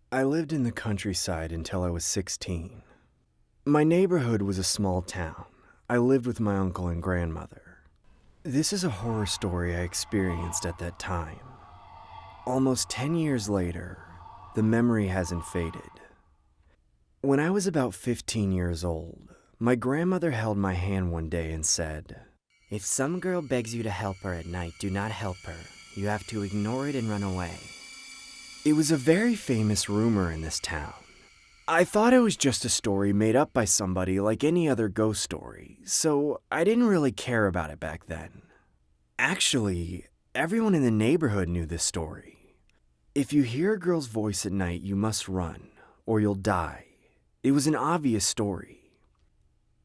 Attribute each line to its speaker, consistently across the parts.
Speaker 1: I lived in the countryside until I was 16. My neighborhood was a small town. I lived with my uncle and grandmother. This is a horror story I experienced at that time. Almost 10 years later, the memory hasn't faded. When I was about 15 years old, my grandmother held my hand one day and said, "If some girl begs you to help her at night, do not help her. You have to ignore it and run away." It was a very famous rumor in this town. I thought it was just a story made up by somebody like any other ghost story, so I didn't really care about it back then. Actually, everyone in the neighborhood knew this story. If you hear a girl's voice at night, you must run, or you'll die. It was an obvious story.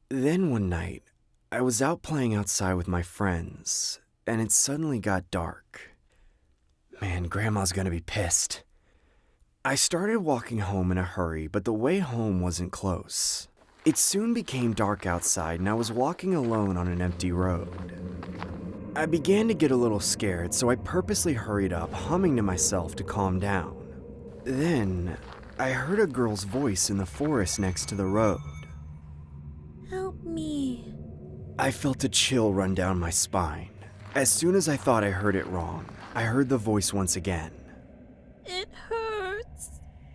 Speaker 1: Then one night, I was out playing outside with my friends, and it suddenly got dark. Man, Grandma's gonna be pissed. I started walking home in a hurry, but the way home wasn't close. It soon became dark outside, and I was walking alone on an empty road. I began to get a little scared, so I purposely hurried up, humming to myself to calm down. Then, I heard a girl's voice in the forest next to the road.
Speaker 2: Help me.
Speaker 1: I felt a chill run down my spine. As soon as I thought I heard it wrong, I heard the voice once again.
Speaker 2: It hurts.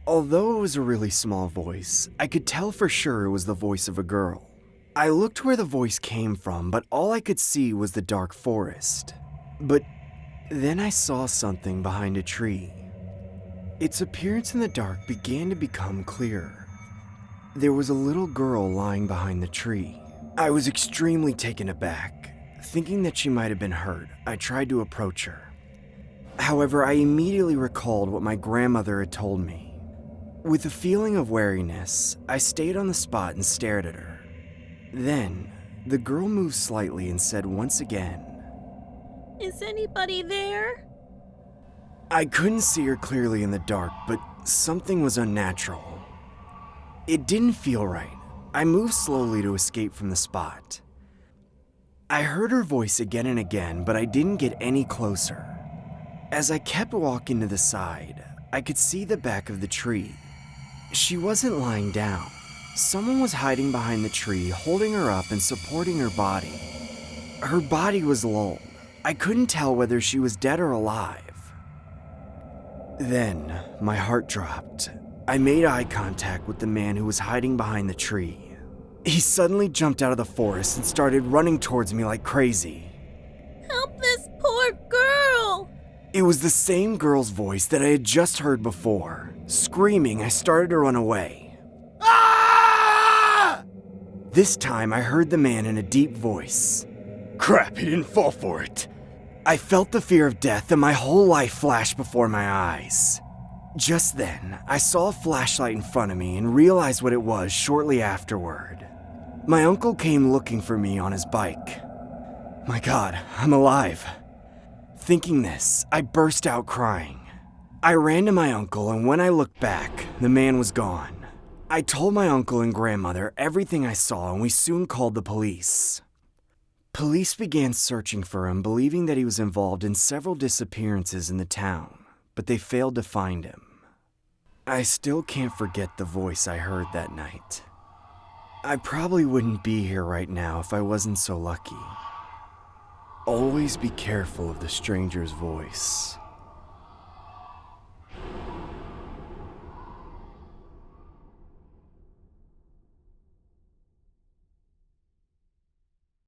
Speaker 1: Although it was a really small voice, I could tell for sure it was the voice of a girl. I looked where the voice came from, but all I could see was the dark forest. But then I saw something behind a tree. Its appearance in the dark began to become clearer. There was a little girl lying behind the tree. I was extremely taken aback. Thinking that she might have been hurt, I tried to approach her. However, I immediately recalled what my grandmother had told me. With a feeling of wariness, I stayed on the spot and stared at her. Then, the girl moved slightly and said once again,
Speaker 2: Is anybody there?
Speaker 1: I couldn't see her clearly in the dark, but something was unnatural. It didn't feel right. I moved slowly to escape from the spot. I heard her voice again and again, but I didn't get any closer. As I kept walking to the side, I could see the back of the tree. She wasn't lying down. Someone was hiding behind the tree, holding her up and supporting her body. Her body was lulled. I couldn't tell whether she was dead or alive. Then, my heart dropped. I made eye contact with the man who was hiding behind the tree. He suddenly jumped out of the forest and started running towards me like crazy.
Speaker 2: Help this poor girl!
Speaker 1: It was the same girl's voice that I had just heard before. Screaming, I started to run away. Ah! This time, I heard the man in a deep voice. Crap, he didn't fall for it. I felt the fear of death and my whole life flashed before my eyes. Just then, I saw a flashlight in front of me and realized what it was shortly afterward. My uncle came looking for me on his bike. My God, I'm alive. Thinking this, I burst out crying. I ran to my uncle, and when I looked back, the man was gone. I told my uncle and grandmother everything I saw, and we soon called the police. Police began searching for him, believing that he was involved in several disappearances in the town, but they failed to find him. I still can't forget the voice I heard that night. I probably wouldn't be here right now if I wasn't so lucky. Always be careful of the stranger's voice.